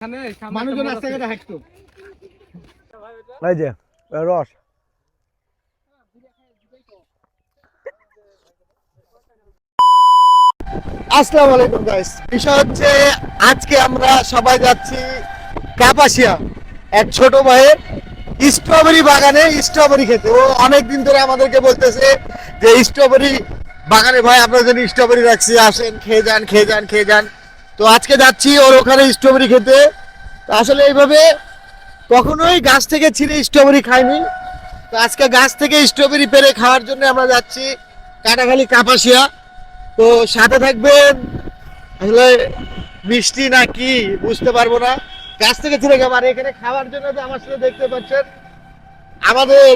মানুষজন রাস্তাঘাটে হাঁটতো। এই যে রস আসসালামু আলাইকুম গাইস। বিষয় হচ্ছে আজকে আমরা সবাই যাচ্ছি কাপাসিয়া এক ছোট ভাইয়ের স্ট্রবেরি বাগানে স্ট্রবেরি খেতে। ও অনেকদিন ধরে আমাদেরকে বলতেছে যে স্ট্রবেরি বাগানে ভাই আপনার জন্য স্ট্রবেরি রাখছি, আসেন খেয়ে যান খেয়ে যান খেয়ে যান। তো আজকে যাচ্ছি ওর ওখানে স্ট্রবেরি খেতে। তো আসলে এইভাবে কখনোই গাছ থেকে ছিঁড়ে স্ট্রবেরি খাইনি। তো আজকে গাছ থেকে স্ট্রবেরি পেড়ে খাওয়ার জন্য আমরা যাচ্ছি কাটাখালী কাপাসিয়া। তো সাথে থাকবেন, আসলে মিষ্টি না কি বুঝতে পারবো না, গাছ থেকে ছিঁড়ে খাবো। আর এখানে খাওয়ার জন্য তো আমার সাথে দেখতে পাচ্ছেন আমাদের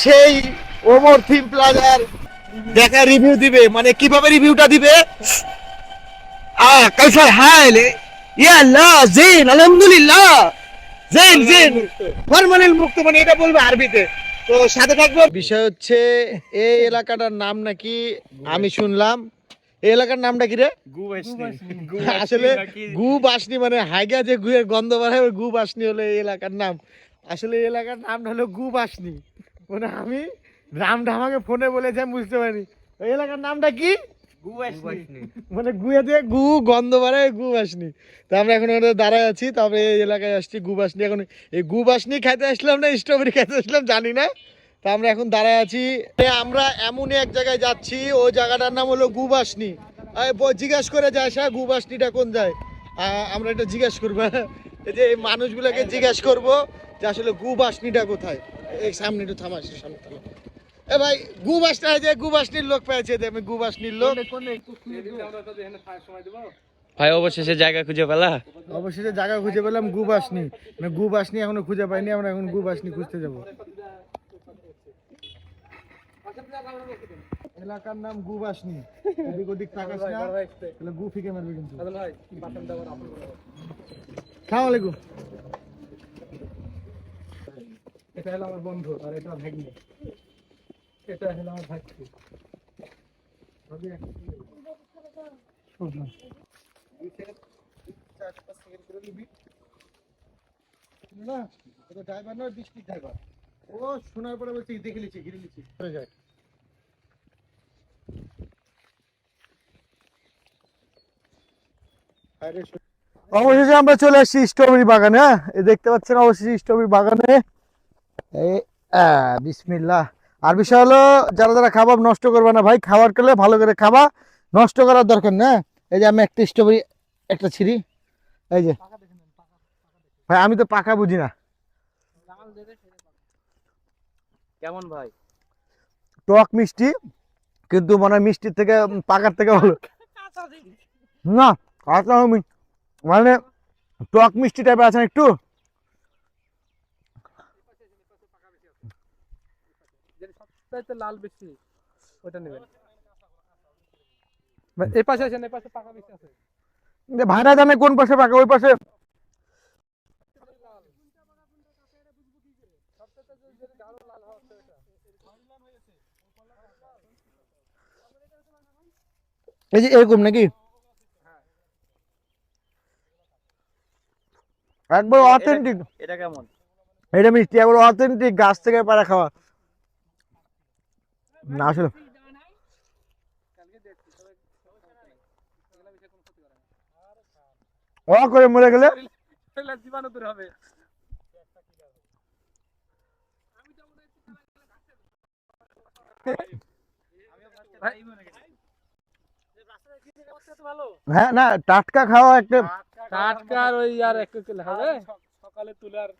সেই ওমর থিম প্লাজার দেখা রিভিউ দিবে। মানে কিভাবে রিভিউটা দিবে, कैसा हाल है या अल्लाह ज़ेन अल्हम्दुलिल्लाह ज़ेन ज़ेन ফরমালিন মুক্ত, মানে এটা বলবে আরবিতে। তো সাথে থাকবো। বিষয় হচ্ছে এই এলাকাটার নাম নাকি আমি শুনলাম, এই এলাকার নামটা কি রে? আসলে গু বাসনি, মানে হাইগা যে গুয়ের গন্ধ বাড়ায় ওই গু বাসনি হলো এই এলাকার নাম। আসলে এই এলাকার নামটা হলো গু বাসনি। মানে আমি নামটা আমাকে ফোনে বলেছে, আমি বুঝতে পারিনি ওই এলাকার নামটা কি। মানে গুয়ে দিয়ে গু গন্ধ বাড়ায় গু বাসনি। তো আমরা এখন ওখানে দাঁড়ায় আছি, তবে এই এলাকায় আসছি গু বাসনি। এখন এই গু বাসনি খাইতে আসলাম না স্ট্রবেরি খাইতে আসলাম জানি না। তো আমরা এখন দাঁড়ায় আছি, আমরা এমনই এক জায়গায় যাচ্ছি, ওই জায়গাটার নাম হলো গু বাসনি। জিজ্ঞাস করে যায় সা গু বাসনিটা কোন যায়। আমরা এটা জিজ্ঞাস করবো, এই যে এই মানুষগুলোকে জিজ্ঞাস করবো যে আসলে গু বাসনিটা কোথায়। এই সামনে একটু থামা, সামনে থামা। এ ভাই গু বাসটা, যে গু বাসনির লোক পেয়েছে, আমি গু বাসনির লোক। ভাই অবশেষে জায়গা খুঁজে পেলা? অবশেষে জায়গা খুঁজে পেলাম গু বাসনি। মানে গু বাসনি এখনো খুঁজে পাইনি, আমরা এখন গু বাসনি খুঁজতে যাবো। এলাকার নাম গু বাসনি। এদিক ওদিক তাকাস না, তাহলে গু ফিকে মারবে কিন্তু। আসসালামু আলাইকুম। এটা হলো আমার বন্ধু আর এটা ভাগ্নি। এটা হলো আমার ভাগ্নি। না এটা ড্রাইভার নয়, ডিস্ট্রিক্ট ড্রাইভার। ও শোনার পরে বলছে দেখে লিছি ঘিরে লিছি চলে যায়। অবশেষে আমরা চলে আসছি স্ট্রবেরি বাগানে। হ্যাঁ, এই দেখতে পাচ্ছেন অবশেষে স্ট্রবেরি বাগানে। এই বিসমিল্লাহ। আর বিষয় হলো যারা যারা খাবার নষ্ট করবে না ভাই, খাবার করলে ভালো করে খাবা, নষ্ট করার দরকার না। এই যে আমি একটা স্ট্রবেরি একটা ছিঁড়ি, এই যে ভাই আমি তো পাকা বুঝি না। কেমন ভাই? টক মিষ্টি, কিন্তু মানে মিষ্টির থেকে পাকার থেকে ভালো না। কাঁচা মানে টক মিষ্টি টাইপের আছে না একটু। লাল বেশি ওটা নেবেন। এই পাশে আছেন, এই পাশে পাকা বেশি আছে। ভাড়া জানে কোন পাশে পাকা, ওই পাশে। এই যে এরকম নাকি একবার অথেন্টিক। এটা কেমন? এটা মিষ্টি একবার অথেন্টিক গাছ থেকে পাড়া খাওয়া না আসলে। ও করে মরে গেলে জীবাণু দূর হবে। হ্যাঁ না, টাটকা খাওয়া একটা। টাটকা ওই আর একটু তুলে হবে সকালে তুলার।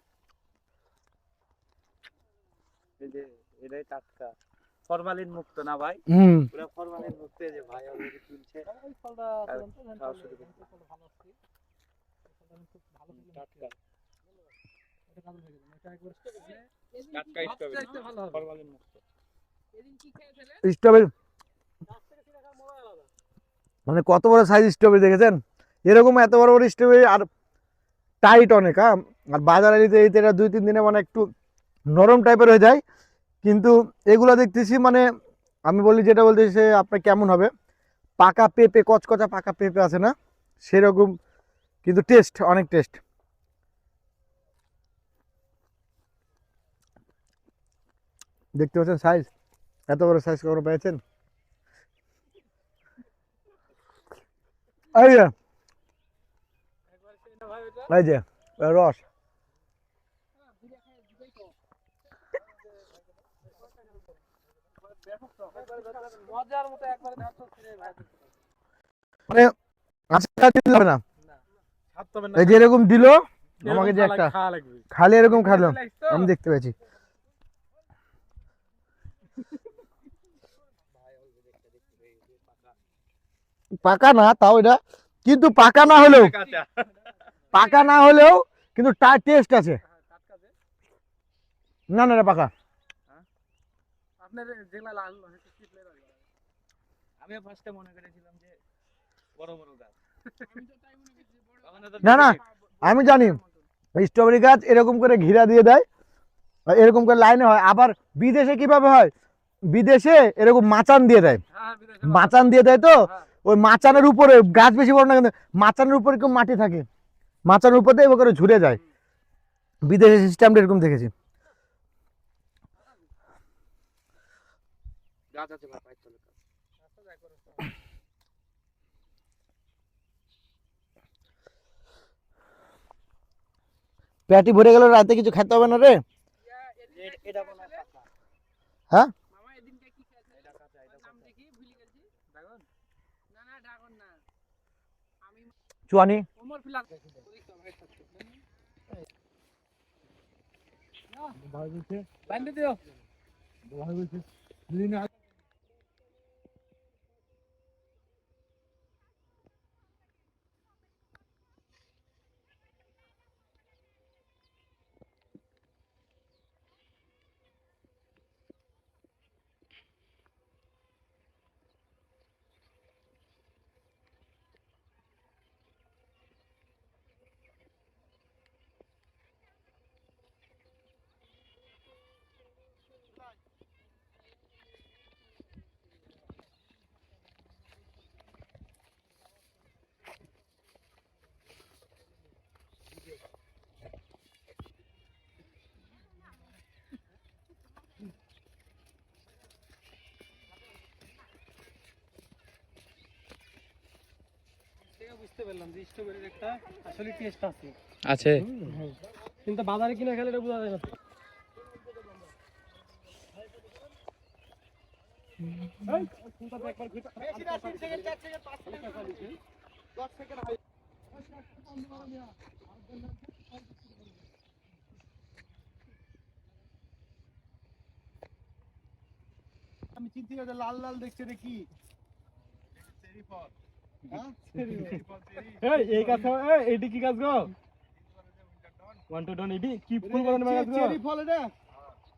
এই যে এটাই টাটকা, ফরমালিন মুক্ত না ভাই? পুরো ফরমালিন মুক্ত। এই যে ভাই অলরেডি তুলছে। এই ফলটা খাওয়া শুরু করুন। ভালো আছে, ভালো টাটকা। এটা কাজ হয়ে গেল, এটা একবার টাটকা স্ট্রবেরি ভালো হবে, ফরমালিন মুক্ত। এদিন কি খেয়েছিলেন? স্ট্রবেরি মানে কত বড় সাইজ স্ট্রবেরি দেখেছেন? এরকম এত বড় বড় স্ট্রবেরি আর টাইট অনেক। হ্যাঁ, আর বাজারে নিতে এটা 2-3 দিনে মানে একটু নরম টাইপের হয়ে যায়। কিন্তু এগুলো দেখতেছি মানে আমি বলি যেটা বলতেছি সে আপনার কেমন হবে, পাকা পেঁপে, কচকচা পাকা পেঁপে আছে না সেরকম কিন্তু টেস্ট, অনেক টেস্ট। দেখতে পাচ্ছেন সাইজ, এত বড় সাইজ কখনো পেয়েছেন? এই যে এই যে রস, মজার মতো একবারে মানে আচ্ছা দিতে হবে না, এই যে এরকম দিল আমাকে, যে একটা খালি এরকম খালো আমি দেখতে পেয়েছি। পাকা না তাও এটা, কিন্তু পাকা না হলেও, পাকা না হলেও কিন্তু তার টেস্ট আছে। না না এটা পাকা। আপনার যেগুলা লাল হয়েছে চিপলে আমি ফার্স্টে মনে করেছিলাম যে বড় বড় গাছ। না না আমি জানি স্ট্রবেরি গাছ এরকম করে ঘিরা দিয়ে দেয়, আর এরকম করে লাইনে হয়। আবার বিদেশে কিভাবে হয়, বিদেশে এরকম মাচান দিয়ে দেয়, মাচান দিয়ে দেয় তো ওই মাচানের উপরে গাছ বেশি বড় না, কিন্তু মাচানের উপরে কেউ মাটি থাকে, মাচানের উপর দিয়ে এবার করে ঝুরে যায়। বিদেশে সিস্টেমটা এরকম দেখেছি। গাছ আছে ভাই পাইতে হলে। পেটি ভরে গেল, রাতে কিছু খেতে হবে না রে। এটা মনে হয় পাকা। হ্যাঁ মামা এদিনকে কি খেয়েছে এটা কাঁচা, এটা নাম কাঁচা। দেখি ভুলে গেছি ড্রাগন না না ড্রাগন না আমি চুয়ানি ওমর ফিলাক বান্ধে দিও বুঝতে পারলাম যে স্ট্রবেরির একটা আসলে টেস্ট আছে আছে। কিন্তু বাজারে কিনে খেলে এটা বোঝা যায় না। আমি চিন্তা করি লাল লাল দেখছে রে কি, এই গাছ এইটি কি গাছ গো ওয়ান টু ডন এডি কি ফুল বানানো গাছ গো চেরি ফল এটা।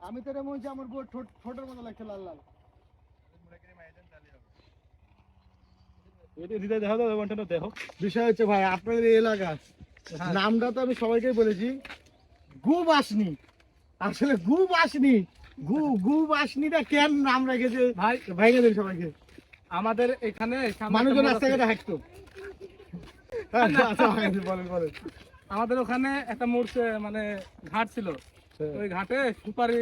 আমি তো এটা মনে হচ্ছে আমার বউ ঠোঁটের মতো লাগছে লাল লাল। এডি দিদা দেখো তো ওয়ান টু দেখো বিষয় হচ্ছে ভাই আপনাদের এই এলাকা নামটা তো আমি সবাইকে বলেছি গু বাসনি, আসলে গু বাসনি, গু গু বাসনিটা কেন নাম রেখেছে ভাই ভাইকে দেন সবাইকে। আমাদের এখানে মানুষজন রাস্তাঘাটে হাঁটতো। আচ্ছা বলেন বলেন। আমাদের ওখানে একটা মোড় মানে ঘাট ছিল, ওই ঘাটে সুপারি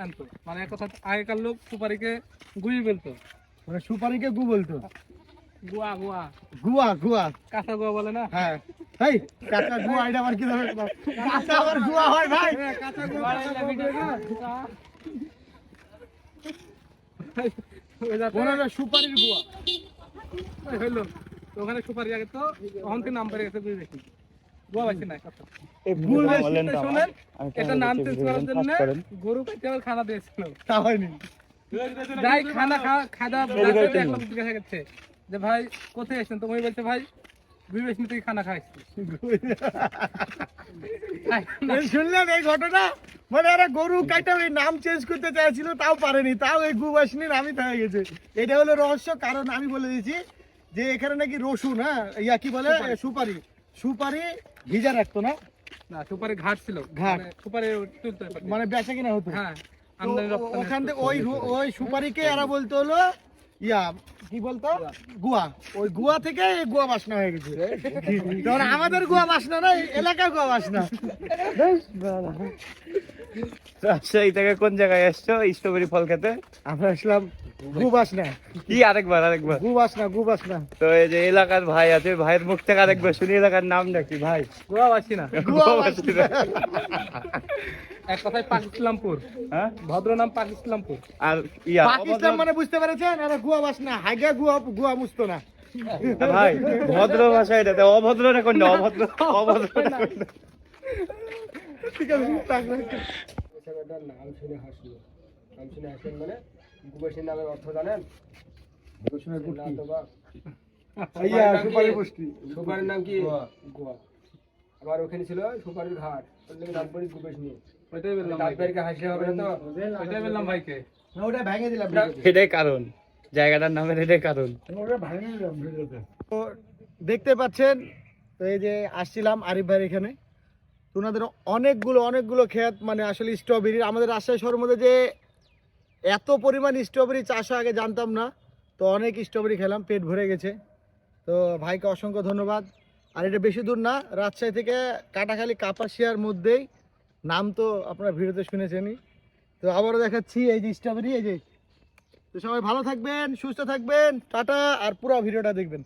আনতো, মানে এক কথা আগেকার লোক সুপারিকে গুই বলতো, মানে সুপারিকে গু বলতো, গুয়া গুয়া গুয়া গুয়া। কাঁচা গুয়া বলে না। হ্যাঁ এই কাঁচা গুয়া, এটা আবার কি ধরনের কথা? কাঁচা আবার গুয়া হয় ভাই? কাঁচা গুয়া মনে হয় সুপারির গুয়া। হইলো তো ওখানে সুপারি আগে তো তখন থেকে নাম বেড়ে গেছে গুই বেশি, গুয়া বেশি নাই কথা। ভুল শোনেন, এটা নাম চেঞ্জ করার জন্য গরু কাটতে আবার খানা দিয়েছিল, তা হয়নি। যাই খানা খাওয়া জিজ্ঞাসা করছে যে ভাই কোথায় এসেছেন, তো ওই বলছে ভাই গুই বেশি থেকে খানা খাইছি। শুনলেন এই ঘটনা? মানে এরা গরু কাটা ওই নাম চেঞ্জ করতে চাইছিল, তাও পারেনি, তাও এই গুবাসনি নামই থেকে গেছে। এটা হলো রহস্য। কারণ আমি বলে দিয়েছি যে এখানে নাকি রসুন, হ্যাঁ ইয়া কি বলে সুপারি, সুপারি ভিজা রাখতো না, না সুপারি ঘাট ছিল, ঘাট। মানে সুপারি তুলতে মানে বেচা কিনা হতো। হ্যাঁ তো আমদানি রপ্তানি ওখান থেকে ওই সুপারিকে এরা বলতে হলো ইয়া কি বলতো গুয়া, ওই গুয়া থেকে এই গুয়া বাসনা হয়ে গেছে। কারণ আমাদের গুয়া বাসনা না, এলাকার গুয়া বাসনা। রাজশাহী থেকে কোন জায়গায় এসছো স্ট্রবেরি ফল খেতে? আমরা আসলাম গু বাসনা, কি আরেকবার গু বাসনা, গু বাসনা। তো এই যে এলাকার ভাই আছে, ভাইয়ের মুখ থেকে আরেকবার শুনি এলাকার নামটা কি ভাই? গোয়াবাসী না, গুয়া বাসনা। এক কথায় পাকিস্তানপুর, হ্যাঁ ভদ্র নাম পাকিস্তানপুর। আর ইয়া পাকিস্তান মানে বুঝতে পেরেছেন, এটা গুয়া বাসনা, হাইগা গুয়া, গুয়া মুছতো না। ভাই ভদ্র ভাষা এটা, অভদ্র না কোনটা? অভদ্র অভদ্র না কোনটা? ঠিক আছে, নাম শুনে হাসলো, নাম শুনে হাসলেন মানে গুবাসীর নামের অর্থ জানেন? না তো বা। সুপারির নাম কি? গোয়া। আবার ওখানে ছিল সুপারির ঘাট, ওর নাকি নাম পড়ি গুবাস নিয়ে। ওইটাই বললাম ভাইকে, তাদেরকে হাসলে হবে না তো। ওইটাই বললাম ভাইকে। না, ওটা ভেঙে দিলাম। এটাই কারণ, জায়গাটার নামের এটাই কারণ। তো দেখতে পাচ্ছেন, তো এই যে আসছিলাম আরিফ ভাইয়ের এখানে, তো ওনাদের অনেকগুলো ক্ষেত, মানে আসলে স্ট্রবেরি, আমাদের রাজশাহী শহরের মধ্যে যে এত পরিমাণ স্ট্রবেরি চাষ হয় আগে জানতাম না। তো অনেক স্ট্রবেরি খেলাম, পেট ভরে গেছে। তো ভাইকে অসংখ্য ধন্যবাদ। আর এটা বেশি দূর না, রাজশাহী থেকে কাটাখালী কাপাসিয়ার মধ্যেই, নাম তো আপনারা ভিডিওতে শুনেছেনই। তো আবারও দেখাচ্ছি এই যে স্ট্রবেরি, এই যে। তো সবাই ভালো থাকবেন, সুস্থ থাকবেন, টাটা। আর পুরো ভিডিওটা দেখবেন।